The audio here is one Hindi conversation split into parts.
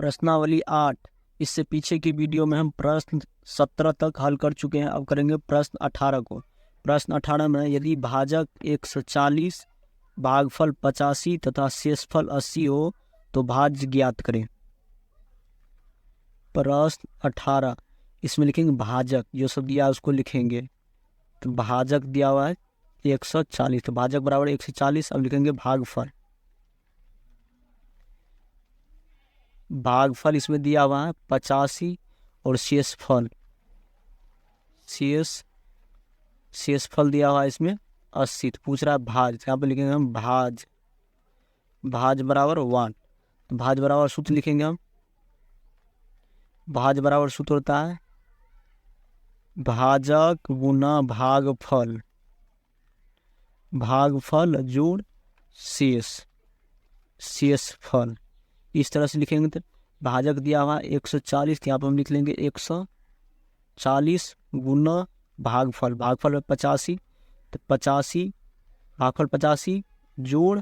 प्रश्नावली 8। इससे पीछे की वीडियो में हम प्रश्न 17 तक हल कर चुके हैं। अब करेंगे प्रश्न 18 को। प्रश्न 18 में यदि भाजक 140, भागफल 85 तथा शेषफल 80 हो तो भाज्य ज्ञात करें। प्रश्न 18, इसमें लिखेंगे भाजक, जो सब दिया है उसको लिखेंगे। तो भाजक दिया हुआ है 140, तो भाजक बराबर 140। अब लिखेंगे भागफल। भागफल इसमें दिया हुआ है 85 और शेषफल शेषफल दिया हुआ है इसमें 80। तो पूछ रहा है भाज, यहाँ पे लिखेंगे हम भाज। भाज बराबर 1। तो भाज बराबर सूत्र लिखेंगे हम। भाज बराबर सूत्र होता है भाजक गुना भागफल, भागफल जोड़ शेषफल। इस तरह से लिखेंगे। तो भाजक दिया हुआ 140, यहाँ पर हम लिख लेंगे 140 गुना भागफल, भागफल 85, तो 85 भागफल 85 जोड़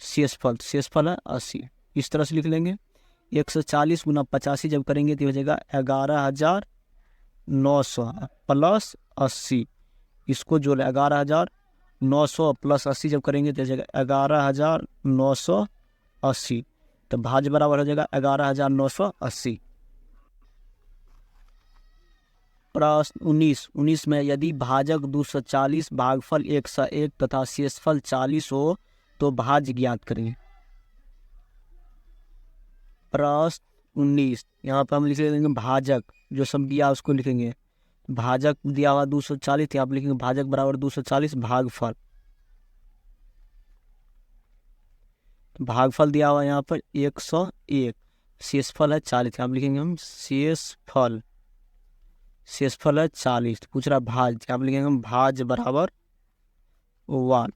शेषफल है 80। इस तरह से लिख लेंगे। 140 गुना 85 जब करेंगे तो हो जाएगा 11,900 प्लस 80। इसको जोड़ 11,900 प्लस 80 जब करेंगे तो हो जाएगा 11,980। तो भाज बराबर हो जाएगा 11,980। प्रश्न 19 में यदि भाजक 240, भागफल 101 तथा शेषफल 40 हो तो भाज्य ज्ञात करें। प्रश्न 19, यहाँ पर हम लिख लेंगे भाजक, जो सब दिया उसको लिखेंगे। भाजक दिया हुआ 240, यहाँ पर लिखेंगे भाजक बराबर 240 भागफल। भागफल दिया हुआ यहाँ पर 101, शेषफल है 40, यहाँ पर लिखेंगे हम शेषफल है 40। तो पूछ रहा भाज, यहाँ पर लिखेंगे हम भाज बराबर 1।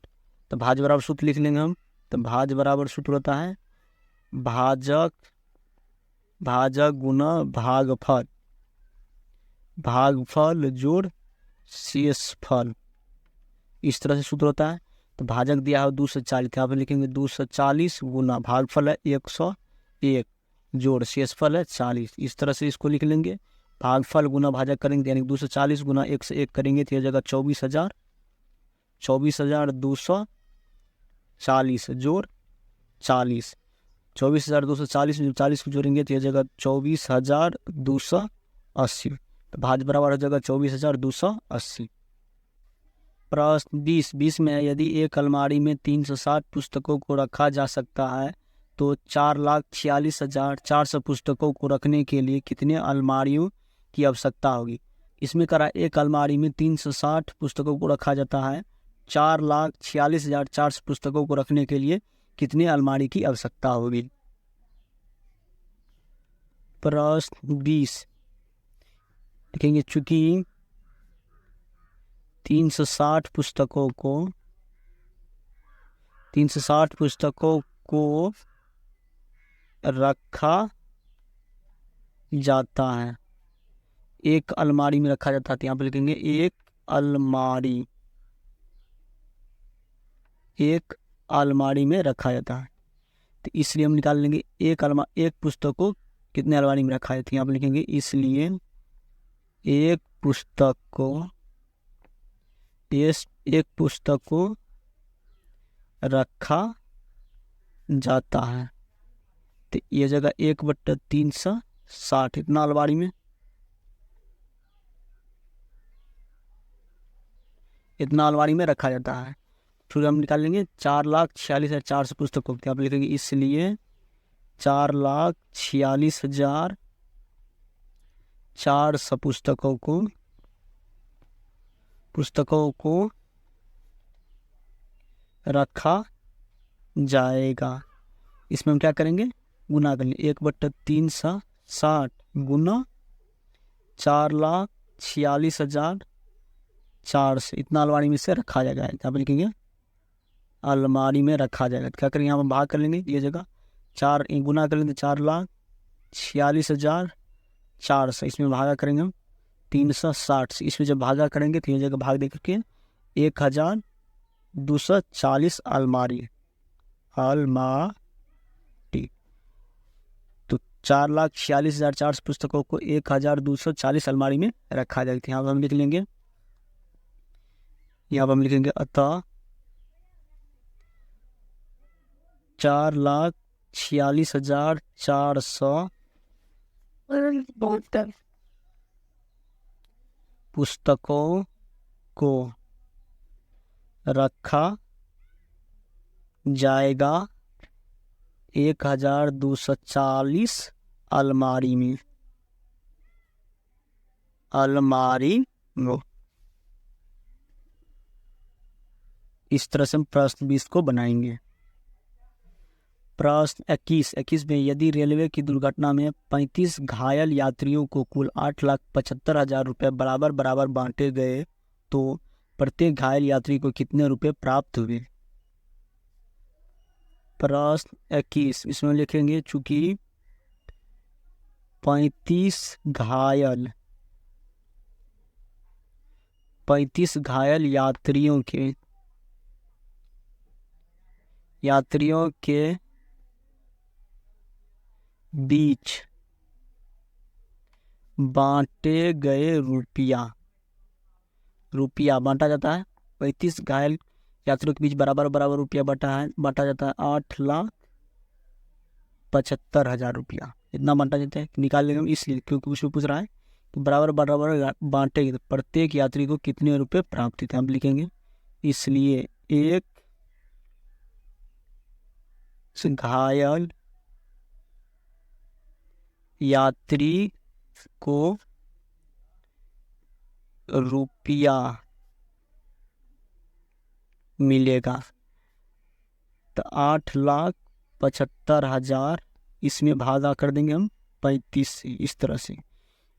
तो भाज बराबर सूत्र लिख लेंगे हम। तो भाज बराबर सूत्र होता है भाजक गुना भागफल, भागफल जोड़ शेषफल। इस तरह से सूत्र होता है। तो भाजक दिया है 240, यहाँ पे लिखेंगे 240 गुना भागफल है 101 जोड़ शेषफल है 40। इस तरह से इसको लिख लेंगे। भागफल गुना भाजक करेंगे यानी 240 गुना 101 करेंगे तो यह जगह 24,240 जोड़ 40। 24,240 में 40 को जोड़ेंगे तो यह जगह 24,280। तो भाज बराबर हो जाएगा 24,280। प्रश्न 20 में यदि एक अलमारी में 360 पुस्तकों को रखा जा सकता है तो 4,46,400 पुस्तकों को रखने के लिए कितने अलमारियों की आवश्यकता होगी। इसमें करा एक अलमारी में 360 पुस्तकों को रखा जाता है, 4,46,400 पुस्तकों को रखने के लिए कितने अलमारी की आवश्यकता होगी। प्रश्न 20 लिखेंगे चूंकि 360 पुस्तकों को रखा जाता है, एक अलमारी में रखा जाता है। तो यहाँ पर लिखेंगे एक अलमारी में रखा जाता है। तो इसलिए हम निकाल लेंगे एक पुस्तक को कितने अलमारी में रखा है। तो यहाँ पर लिखेंगे इसलिए एक पुस्तक को रखा जाता है। तो ये जगह 1/360 इतना अलमारी में, इतना अलमारी में रखा जाता है। फिर हम निकाल लेंगे 4,46,400 पुस्तकों। यहाँ पर लिखेंगे इसलिए 4,46,400 पुस्तकों को रखा जाएगा। इसमें हम क्या करेंगे, गुना करेंगे। 1/360 गुना 4,46,400 इतना अलमारी में से रखा जाएगा। यहाँ पर लिखेंगे अलमारी में रखा जाएगा। क्या करेंगे, यहाँ पर भाग कर लेंगे। ये जगह 4 गुना कर लेंगे 4,46,400, इसमें भागा करेंगे हम 360 से। इसमें जब भागा करेंगे तो ये जगह भाग दे करके 1,240 अलमारी। तो 4,46,400 पुस्तकों को 1,240 अलमारी में रखा जाएगा। यहाँ पर हम लिख लेंगे, यहाँ पर हम लिखेंगे अतः 4,46,400 पुस्तकों को रखा जाएगा 1,240 अलमारी में। इस तरह से हम प्रश्न 20 को बनाएंगे। प्रश्न 21 में, यदि रेलवे की दुर्घटना में 35 घायल यात्रियों को कुल 8,75,000 रुपये बराबर बराबर बांटे गए तो प्रत्येक घायल यात्री को कितने रुपए प्राप्त हुए। प्रश्न 21, इसमें लिखेंगे चूंकि 35 घायल यात्रियों के बीच बांटे गए रुपया बांटा जाता है। 35 घायल यात्रियों के बीच बराबर बराबर रुपया बांटा जाता है 8,75,000 रुपया। इतना बांटा जाता है, निकाल लेंगे हम इसलिए क्योंकि उसमें पूछ रहा है कि बराबर बराबर बांटेंगे तो प्रत्येक यात्री को कितने रुपए प्राप्त थे। हम लिखेंगे इसलिए एक घायल यात्री को रुपया मिलेगा। तो 8,75,000 इसमें भागा कर देंगे हम 35 से। इस तरह से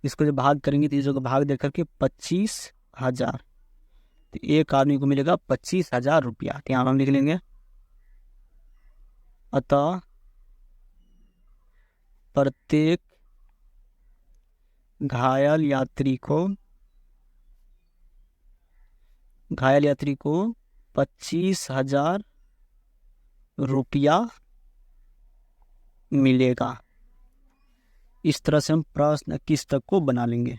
इसको जब भाग करेंगे तो इसको भाग देकर के 25,000, तो एक आदमी को मिलेगा 25,000 रुपया। तो यहाँ हम लिख लेंगे अतः प्रत्येक घायल यात्री को 25,000 रुपया मिलेगा। इस तरह से हम प्रश्न 21 तक को बना लेंगे।